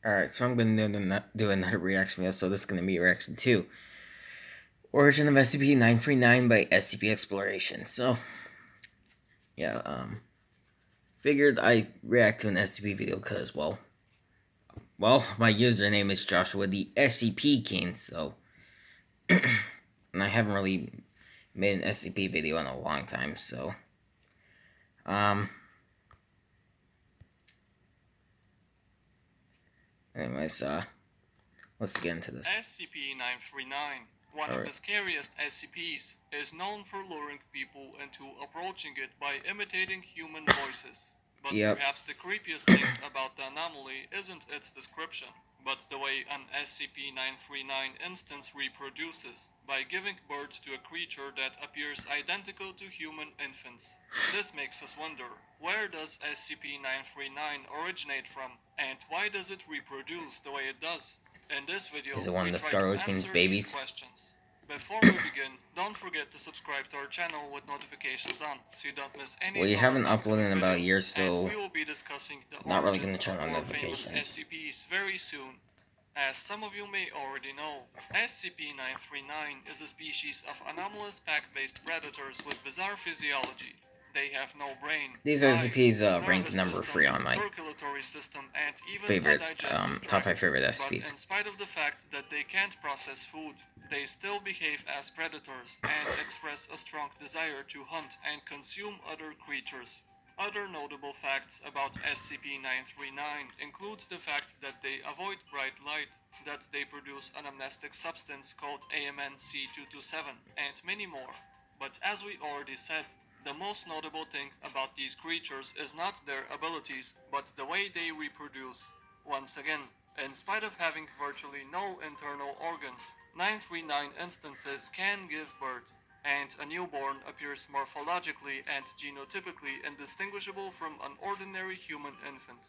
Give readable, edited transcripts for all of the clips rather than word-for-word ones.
Alright, so I'm going to do another reaction video, so this is going to be reaction 2. Origin of SCP-939 by SCP Exploration. So, yeah, figured I'd react to an SCP video because, well, my username is Joshua the SCP King, so, and I haven't really made an SCP video in a long time, so, anyways, let's get into this. SCP-939, one of the scariest SCPs, is known for luring people into approaching it by imitating human voices. But perhaps the creepiest thing about the anomaly isn't its description, but the way an SCP-939 instance reproduces, by giving birth to a creature that appears identical to human infants. This makes us wonder, where does SCP-939 originate from, and why does it reproduce the way it does? In this video, is it one of the try to Scarlet King's answer babies? these questions. Before we begin, don't forget to subscribe to our channel with notifications on, so you don't miss any. Well, you haven't uploaded in about a year, videos, so and we will be discussing the not really origins going to turn of on more famous notifications. SCPs very soon. As some of you may already know, SCP-939 is a species of anomalous pack-based predators with bizarre physiology. They have no brain. These are SCPs ranked number 3 on my circulatory system, and even favorite, a digestive top 5 tract. favorite But SCPs. in spite of the fact that they can't process food, they still behave as predators and express a strong desire to hunt and consume other creatures. Other notable facts about SCP-939 include the fact that they avoid bright light, that they produce an amnestic substance called AMNC227, and many more. But as we already said, the most notable thing about these creatures is not their abilities, but the way they reproduce. Once again, in spite of having virtually no internal organs, 939 instances can give birth, and a newborn appears morphologically and genotypically indistinguishable from an ordinary human infant.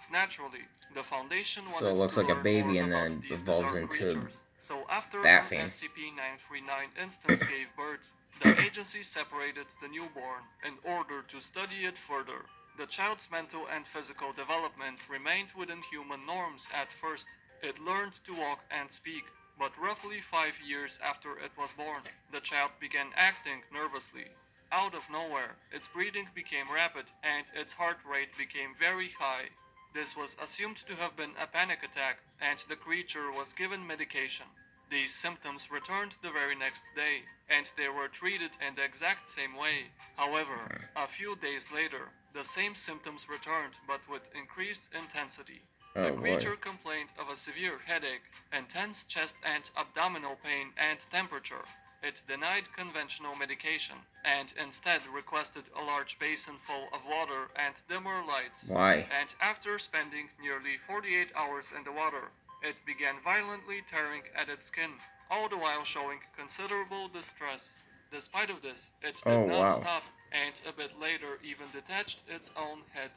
Naturally, the Foundation wanted so it looks to like a learn baby more and about then these evolves bizarre into creatures. So after that an thing. SCP-939 instance gave birth, the agency separated the newborn in order to study it further. The child's mental and physical development remained within human norms at first. It learned to walk and speak, but roughly 5 years after it was born, the child began acting nervously. Out of nowhere, its breathing became rapid and its heart rate became very high. This was assumed to have been a panic attack, and the creature was given medication. These symptoms returned the very next day, and they were treated in the exact same way. However, a few days later, the same symptoms returned but with increased intensity. The creature complained of a severe headache, intense chest and abdominal pain, and temperature. It denied conventional medication and instead requested a large basin full of water and dimmer lights. Why? And after spending nearly 48 hours in the water, it began violently tearing at its skin, all the while showing considerable distress. Despite of this, it did not stop, and a bit later even detached its own head.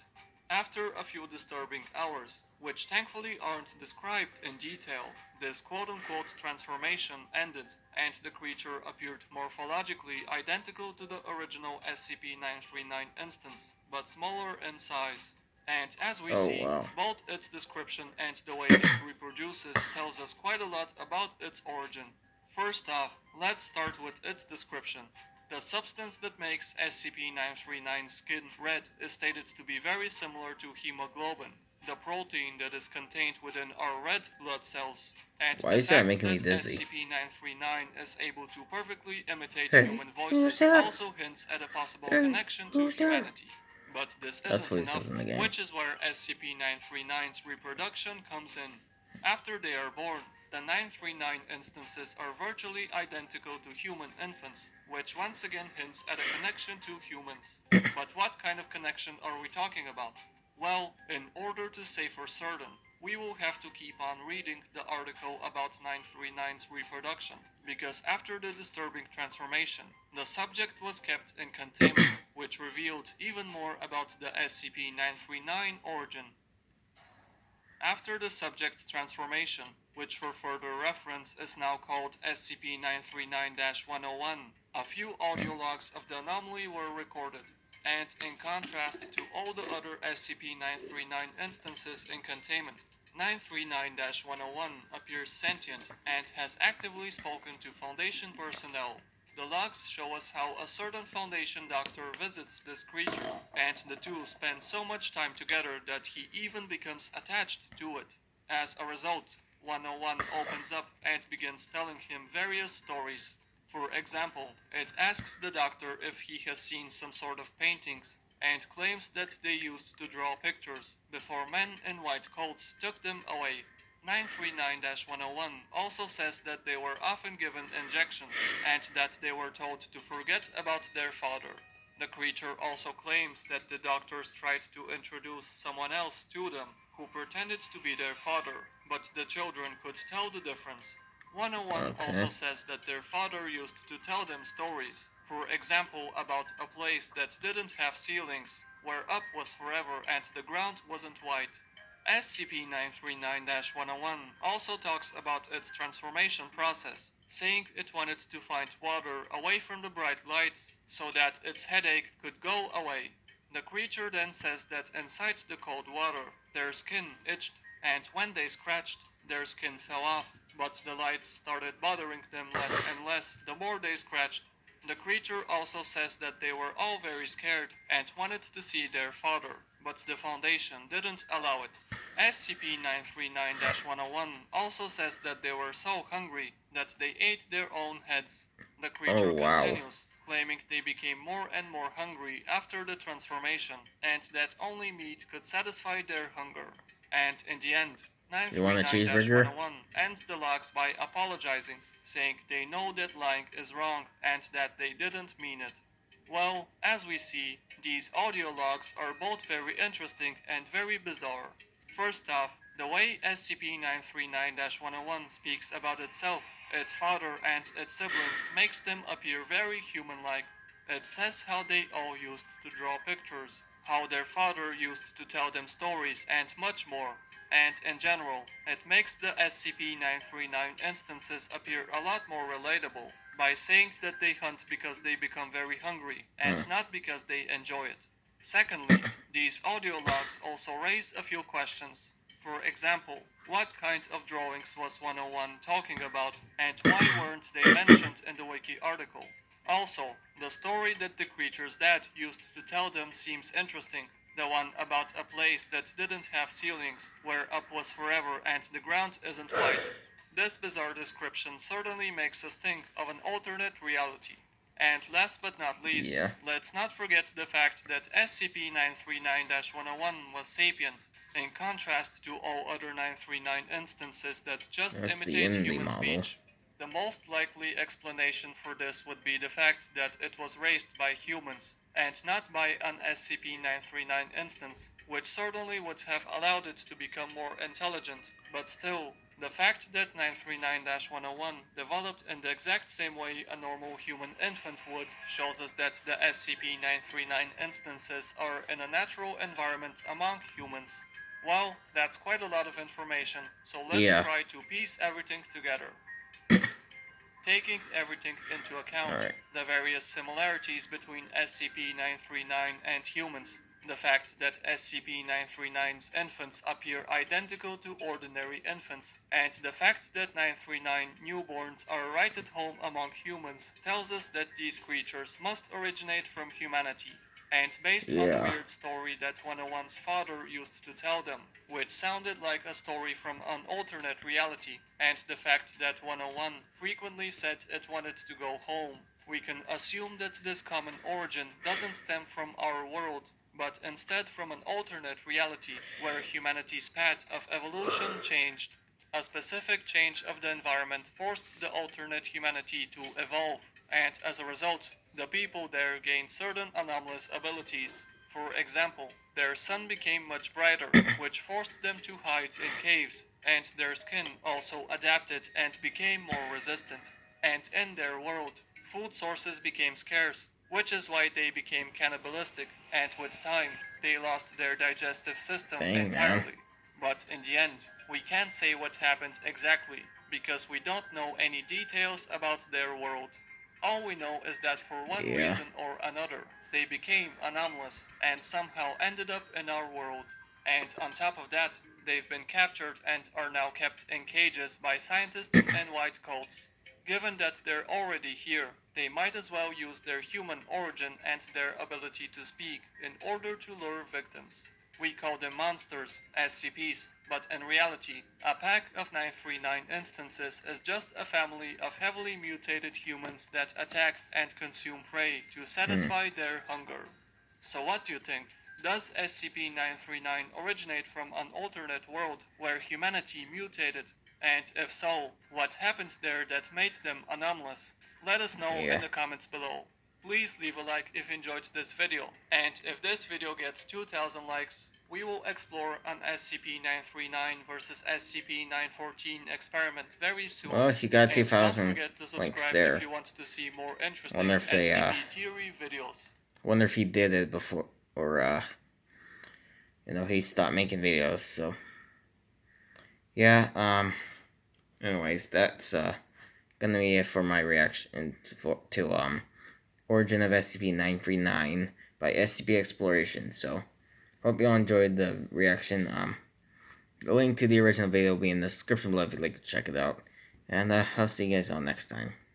After a few disturbing hours, which thankfully aren't described in detail, this quote-unquote transformation ended, and the creature appeared morphologically identical to the original SCP-939 instance, but smaller in size. And as we see, both its description and the way it reproduces tells us quite a lot about its origin. First off, let's start with its description. The substance that makes SCP-939's skin red is stated to be very similar to hemoglobin, the protein that is contained within our red blood cells. And why is that making me dizzy? SCP-939 is able to perfectly imitate human voices also hints at a possible connection to humanity. But this isn't enough, which is where SCP-939's reproduction comes in. After they are born, the 939 instances are virtually identical to human infants, which once again hints at a connection to humans. But what kind of connection are we talking about? Well, in order to say for certain, we will have to keep on reading the article about 939's reproduction, because after the disturbing transformation, the subject was kept in containment, which revealed even more about the SCP-939 origin. After the subject's transformation, which for further reference is now called SCP-939-101, a few audio logs of the anomaly were recorded, and in contrast to all the other SCP-939 instances in containment, 939-101 appears sentient and has actively spoken to Foundation personnel. The logs show us how a certain Foundation doctor visits this creature, and the two spend so much time together that he even becomes attached to it. As a result, 101 opens up and begins telling him various stories. For example, it asks the doctor if he has seen some sort of paintings and claims that they used to draw pictures before men in white coats took them away. 939-101 also says that they were often given injections and that they were told to forget about their father. The creature also claims that the doctors tried to introduce someone else to them who pretended to be their father, but the children could tell the difference. 101 also Okay. says that their father used to tell them stories, for example, about a place that didn't have ceilings, where up was forever and the ground wasn't white. SCP 939 101 also talks about its transformation process, saying it wanted to find water away from the bright lights so that its headache could go away. The creature then says that inside the cold water, their skin itched, and when they scratched, their skin fell off, but the lights started bothering them less and less the more they scratched. The creature also says that they were all very scared and wanted to see their father, but the Foundation didn't allow it. SCP 939 101 also says that they were so hungry that they ate their own heads. The Oh, creature wow. continues, claiming they became more and more hungry after the transformation, and that only meat could satisfy their hunger. And in the end, You want a 939 cheeseburger? 101 ends the logs by apologizing, saying they know that lying is wrong and that they didn't mean it. Well, as we see, these audio logs are both very interesting and very bizarre. First off, the way SCP 939 101 speaks about itself, its father, and its siblings makes them appear very human like. It says how they all used to draw pictures, how their father used to tell them stories, and much more. And in general, it makes the SCP 939 instances appear a lot more relatable by saying that they hunt because they become very hungry and Hmm. not because they enjoy it. Secondly, these audio logs also raise a few questions. For example, what kind of drawings was 101 talking about, and why weren't they mentioned in the wiki article? Also, the story that the creature's dad used to tell them seems interesting. The one about a place that didn't have ceilings, where up was forever and the ground isn't white. This bizarre description certainly makes us think of an alternate reality. And last but not least, Yeah. let's not forget the fact that SCP 939 101 was sapient, in contrast to all other 939 instances that just That's the imitate indie human model. speech. The most likely explanation for this would be the fact that it was raised by humans and not by an SCP 939 instance, which certainly would have allowed it to become more intelligent, but still, the fact that 939 101 developed in the exact same way a normal human infant would shows us that the SCP 939 instances are in a natural environment among humans. Well, that's quite a lot of information, so let's Yeah. try to piece everything together. Taking everything into account, Alright. the various similarities between SCP 939 and humans, the fact that SCP 939's infants appear identical to ordinary infants, and the fact that 939 newborns are right at home among humans tells us that these creatures must originate from humanity. And based on the Yeah. weird story that 101's father used to tell them, which sounded like a story from an alternate reality, and the fact that 101 frequently said it wanted to go home, we can assume that this common origin doesn't stem from our world, but instead from an alternate reality where humanity's path of evolution changed. A specific change of the environment forced the alternate humanity to evolve, and as a result, the people there gained certain anomalous abilities. For example, their sun became much brighter, which forced them to hide in caves, and their skin also adapted and became more resistant. And in their world, food sources became scarce, which is why they became cannibalistic, and with time, they lost their digestive system Dang, man. entirely. But in the end, we can't say what happened exactly, because we don't know any details about their world. All we know is that for one Yeah. reason or another, they became anomalous and somehow ended up in our world. And on top of that, They've been captured and are now kept in cages by scientists and white coats. Given that they're already here, they might as well use their human origin and their ability to speak in order to lure victims. We call them monsters, SCPs, but in reality, a pack of 939 instances is just a family of heavily mutated humans that attack and consume prey to satisfy their hunger. So what do you think? Does SCP-939 originate from an alternate world where humanity mutated? And if so, what happened there that made them anomalous? Let us know in Yeah. the comments below. Please leave a like if you enjoyed this video. And if this video gets 2000 likes, we will explore an SCP-939 versus SCP-914 experiment very soon. Well, he got And don't 2,000 forget to links subscribe if there. you want to see more interesting Wonder if they, SCP theory videos. Wonder if he did it before, or, he stopped making videos, so. Yeah, anyways, that's, gonna be it for my reaction to Origin of SCP-939 by SCP Exploration, so. Hope you all enjoyed the reaction. The link to the original video will be in the description below if you'd like to check it out. And I'll see you guys all next time.